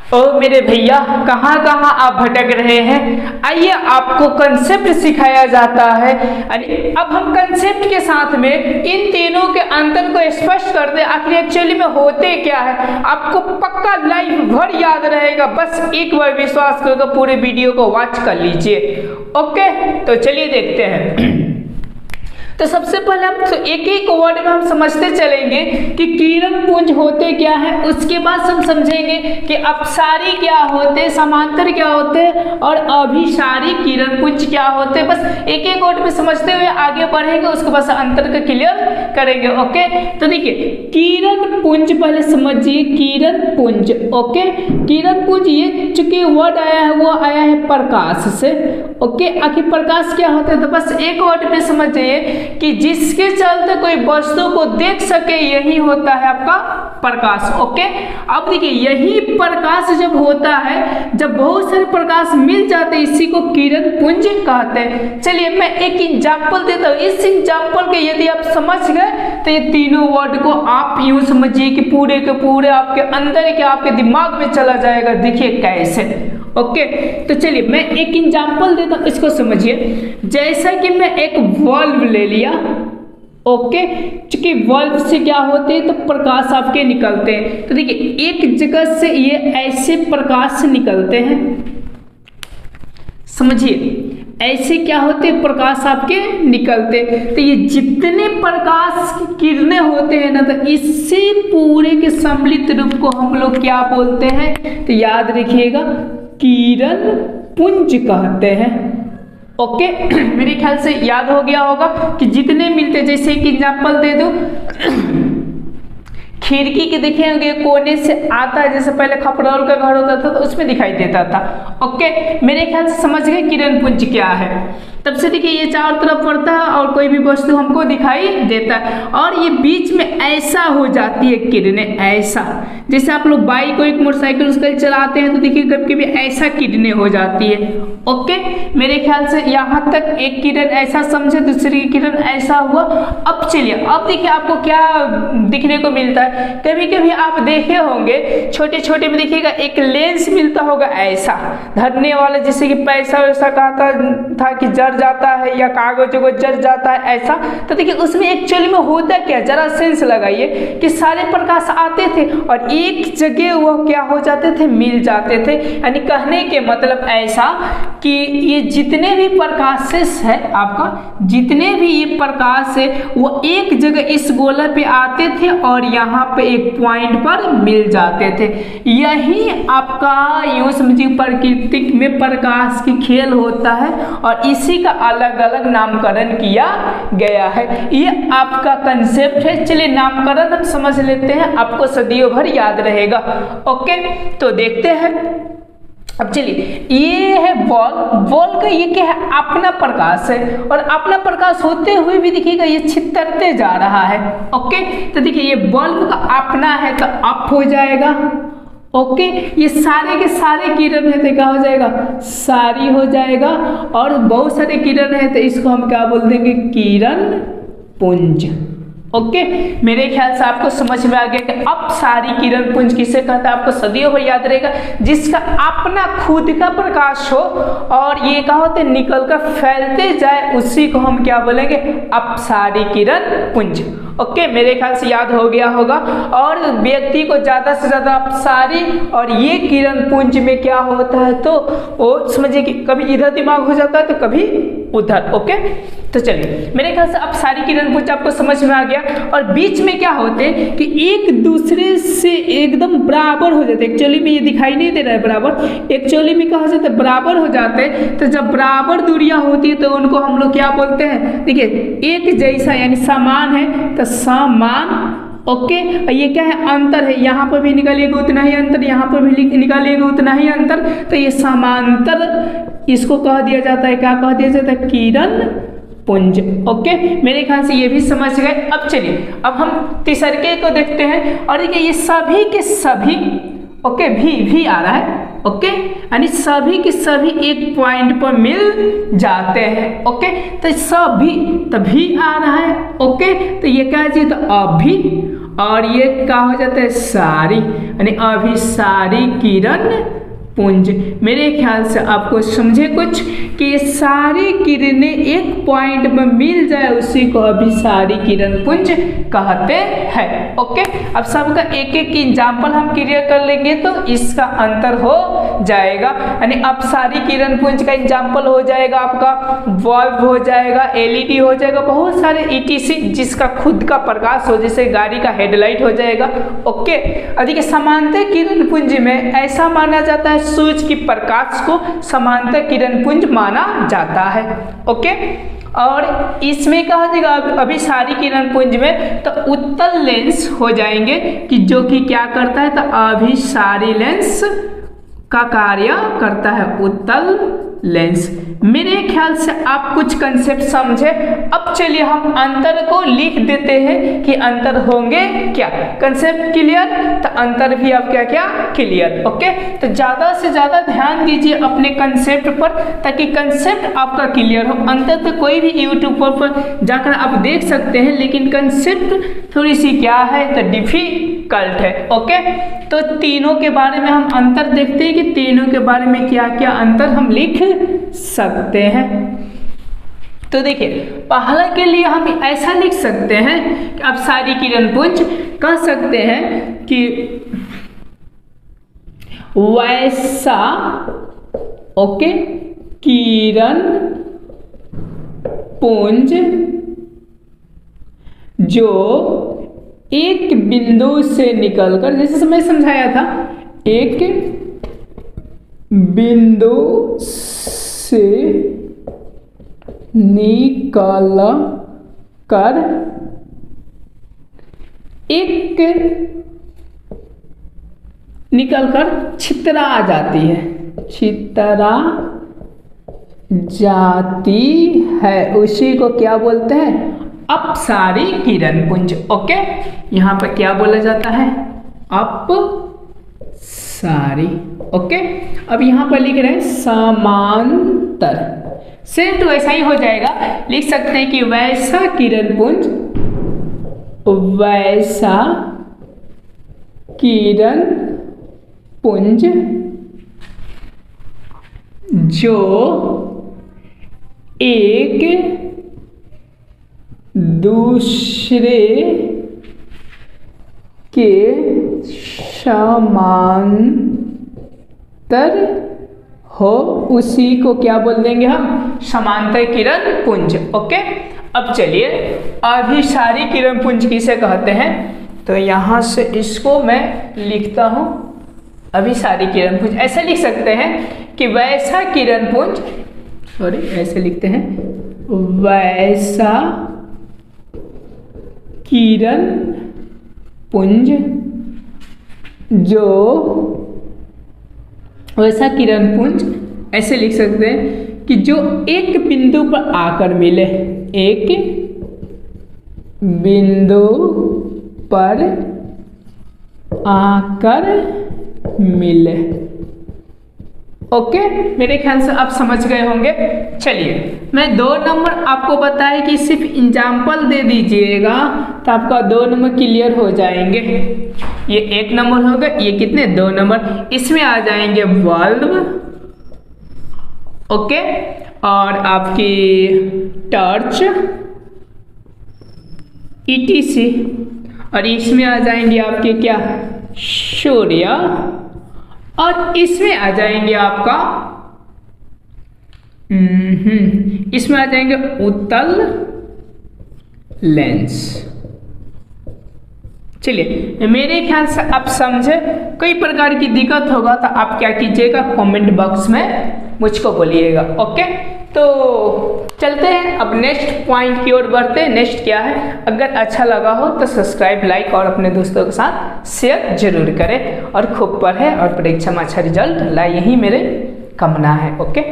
ओ मेरे भैया, कहाँ कहाँ आप भटक रहे हैं। आइए आपको कंसेप्ट सिखाया जाता है। अब हम कंसेप्ट के साथ में इन तीनों के अंतर को स्पष्ट कर दे, आखिर एक्चुअली में होते क्या है। आपको पक्का लाइफ भर याद रहेगा, बस एक बार विश्वास करके पूरे वीडियो को वॉच कर लीजिए। ओके, तो चलिए देखते हैं। तो सबसे पहले हम तो एक एक वर्ड में हम समझते चलेंगे कि किरण पुंज होते क्या है। उसके बाद हम समझेंगे कि अपसारी क्या होते, समांतर क्या होते और अभिसारी किरण पुंज क्या होते। बस एक एक वर्ड में समझते हुए आगे बढ़ेंगे, उसके बाद अंतर को क्लियर करेंगे। ओके, तो देखिए किरण पुंज पहले समझिए। किरण पुंज, ओके, किरण पुंज ये चूंकि वर्ड आया है वो आया है प्रकाश से। ओके, आखिर प्रकाश क्या होता है, तो बस एक वर्ड में समझिए कि जिसके चलते कोई वस्तु को देख सके, यही होता है आपका प्रकाश। ओके, अब देखिए यही प्रकाश जब होता है, जब बहुत सारे प्रकाश मिल जाते हैं, इसी को किरण पुंज कहते हैं। चलिए मैं एक एग्जांपल देता हूँ। इस एग्जांपल के यदि आप समझ गए तो ये तीनों वर्ड को आप यूं समझिए कि पूरे के पूरे आपके अंदर के आपके दिमाग में चला जाएगा। देखिए कैसे। ओके, तो चलिए मैं एक एग्जांपल देता हूँ, इसको समझिए। जैसा कि मैं एक बल्ब ले लिया। ओके, चूंकि बल्ब से क्या होते हैं, तो प्रकाश आपके निकलते हैं। तो देखिए एक जगह से ये ऐसे प्रकाश निकलते हैं, समझिए ऐसे क्या होते हैं, प्रकाश आपके निकलते। तो ये जितने प्रकाश की किरणें होते हैं ना, तो इससे पूरे के सम्मिलित रूप को हम लोग क्या बोलते हैं, तो याद रखिएगा किरण पुंज कहते हैं। ओके, मेरे ख्याल से याद हो गया होगा कि जितने मिलते, जैसे एक एग्जांपल दे दो, खिड़की के देखे होंगे कोने से आता है, जैसे पहले खपरौल का घर होता था तो उसमें दिखाई देता था। ओके, मेरे ख्याल से समझ गए किरण पुंज क्या है। तब से देखिए ये चारों तरफ पड़ता है और कोई भी वस्तु हमको दिखाई देता है, और ये बीच में ऐसा हो जाती है किरणें, ऐसा जैसे आप लोग बाइक को एक मोटरसाइकिल उसका चलाते हैं तो देखिए कभी कभी ऐसा किरणें हो जाती है। ओके, मेरे ख्याल से यहाँ तक एक किरण ऐसा समझे, दूसरी किरण ऐसा हुआ। अब चलिए, अब देखिए आपको क्या दिखने को मिलता है। कभी कभी आप देखे होंगे छोटे छोटे में देखिएगा एक लेंस मिलता होगा ऐसा धरने वाला, जैसे कि पैसा वैसा कहता था कि जर जाता है या कागजों को जर जाता है ऐसा। तो देखिए उसमें एक्चुअली में होता क्या, जरा सेंस लगाइए कि सारे प्रकाश आते थे और एक जगह वो क्या हो जाते थे, मिल जाते थे। यानी कहने के मतलब ऐसा कि ये जितने भी प्रकाश है आपका, जितने भी ये प्रकाश है वो एक जगह इस गोला पे आते थे और यहाँ पे एक पॉइंट पर मिल जाते थे। यही आपका यूं समझिए प्रकृति में प्रकाश की खेल होता है और इसी का अलग अलग नामकरण किया गया है। ये आपका कंसेप्ट है। चलिए नामकरण हम समझ लेते हैं, आपको सदियों भर याद रहेगा। ओके, तो देखते हैं। अब चलिए ये है बॉल। बॉल का ये क्या है, अपना प्रकाश है, और अपना प्रकाश होते हुए भी देखिएगा ये छितरते जा रहा है। ओके, तो देखिए ये बल्ब का अपना है तो अप हो जाएगा। ओके, ये सारे के सारे किरण है तो क्या हो जाएगा, सारी हो जाएगा। और बहुत सारे किरण है तो इसको हम क्या बोल देंगे, किरण पुंज। ओके, मेरे ख्याल से आपको समझ में आ गया कि अब सारी किरण पुंज किसे कहता है, आपको सदियों भर याद रहेगा। जिसका अपना खुद का प्रकाश हो और ये क्या होते निकल कर फैलते जाए, उसी को हम क्या बोलेंगे, अपसारी किरण पुंज। ओके, मेरे ख्याल से याद हो गया होगा। और व्यक्ति को ज्यादा से ज्यादा अपसारी और ये किरण पुंज में क्या होता है, तो वो समझिए कि कभी इधर दिमाग हो जाता है तो कभी उधर। ओके, तो चलिए मेरे ख्याल से अब सारी किरण पुंज आपको समझ में आ गया। और बीच में क्या होते हैं कि एक दूसरे से एकदम बराबर हो जाते हैं। एक्चुअली में ये दिखाई नहीं दे रहा है बराबर, एक्चुअली में क्या हो जाता है, बराबर हो जाते हैं। तो जब बराबर दूरियां होती है तो उनको हम लोग क्या बोलते हैं, देखिए एक जैसा यानी समान है तो समान। ओके, ये क्या है, अंतर है, यहाँ पर भी निकालिएगा उतना ही अंतर, यहाँ पर भी निकालिएगा उतना ही अंतर, तो ये समांतर इसको कह दिया जाता है, क्या कह दिया जाता है, किरण पुंज। ओके, मेरे ख्याल से ये भी समझ गए। अब चलिए अब हम तीसरे को देखते हैं। और देखिए ये सभी के सभी, ओके, भी आ रहा है। ओके, यानी सभी के सभी एक पॉइंट पर मिल जाते हैं। ओके, तो सभी तभी आ रहा है। ओके, तो ये क्या चीज, तो अभी। और ये क्या हो जाता है, सारी, यानी अभिसारी किरण पुंज। मेरे ख्याल से आपको समझे कुछ कि सारी किरणें एक पॉइंट में मिल जाए उसी को अभिसारी किरण पुंज कहते हैं। ओके, अब सबका एक एक एग्जाम्पल हम क्लियर कर लेंगे तो इसका अंतर हो जाएगा। यानी अपसारी किरण पुंज का एग्जाम्पल हो जाएगा आपका बल्ब हो जाएगा, एलईडी हो जाएगा, बहुत सारे ईटीसी जिसका खुद का प्रकाश हो, जैसे गाड़ी का हेडलाइट हो जाएगा। ओके, अधिक समांतर किरण पुंज में ऐसा माना जाता है, सूर्य की प्रकाश को समांतर किरण पुंज माना जाता है। ओके, और इसमें कहा जाएगा अभिसारी किरण पुंज में तो उत्तल लेंस हो जाएंगे कि जो कि क्या करता है, तो अभिसारी लेंस का कार्य करता है उत्तल लेंस। मेरे ख्याल से आप कुछ कंसेप्ट समझे। अब चलिए हम अंतर को लिख देते हैं कि अंतर होंगे क्या। कंसेप्ट क्लियर, तो अंतर भी अब क्या क्या क्लियर। ओके, तो ज़्यादा से ज़्यादा ध्यान दीजिए अपने कंसेप्ट पर ताकि कंसेप्ट आपका क्लियर हो। अंतर तो कोई भी यूट्यूब पर जाकर आप देख सकते हैं, लेकिन कंसेप्ट थोड़ी सी क्या है तो डिफिकल्ट है। ओके, तो तीनों के बारे में हम अंतर देखते हैं कि तीनों के बारे में क्या क्या अंतर हम लिख सकते हैं। तो देखिए, पहला के लिए हम ऐसा लिख सकते हैं कि अब सारी किरण पुंज कह सकते हैं कि वैसा, ओके, किरण पुंज जो एक बिंदु से निकलकर, जैसे मैं समझाया था, एक बिंदु से निकल कर छितरा जाती है, छितरा जाती है, उसी को क्या बोलते हैं, अपसारी किरण पुंज। ओके, यहाँ पर क्या बोला जाता है, अपसारी। ओके, अब यहाँ पर लिख रहे हैं समांतर, सेम तो ऐसा ही हो जाएगा, लिख सकते हैं कि वैसा किरण पुंज, वैसा किरण पुंज जो एक दूसरे के समांतर हो, उसी को क्या बोल देंगे हम, समांतर किरण पुंज। ओके, अब चलिए अभिसारी किरण पुंज किसे कहते हैं, तो यहाँ से इसको मैं लिखता हूँ, अभिसारी किरण पुंज ऐसे लिख सकते हैं कि वैसा किरण पुंज, सॉरी ऐसे लिखते हैं, वैसा किरण पुंज जो, वैसा किरण पुंज ऐसे लिख सकते हैं कि जो एक बिंदु पर आकर मिले, एक बिंदु पर आकर मिले। ओके, मेरे ख्याल से आप समझ गए होंगे। चलिए, मैं 2 नंबर आपको बताया कि सिर्फ एग्जाम्पल दे दीजिएगा तो आपका 2 नंबर क्लियर हो जाएंगे। ये 1 नंबर होगा, ये कितने, 2 नंबर। इसमें आ जाएंगे बल्ब, ओके, और आपकी टॉर्च, ईटीसी, और इसमें आ जाएंगे आपके क्या, सूर्य, और इसमें आ जाएंगे आपका इसमें आ जाएंगे उत्तल लेंस। चलिए, मेरे ख्याल से आप समझे। कई प्रकार की दिक्कत होगा तो आप क्या कीजिएगा, कमेंट बॉक्स में मुझको बोलिएगा। ओके, तो चलते हैं अब नेक्स्ट पॉइंट की ओर बढ़ते हैं। नेक्स्ट क्या है, अगर अच्छा लगा हो तो सब्सक्राइब, लाइक और अपने दोस्तों के साथ शेयर जरूर करें, और खूब पढ़ें और परीक्षा में अच्छा रिजल्ट लाए, यही मेरे कामना है। ओके।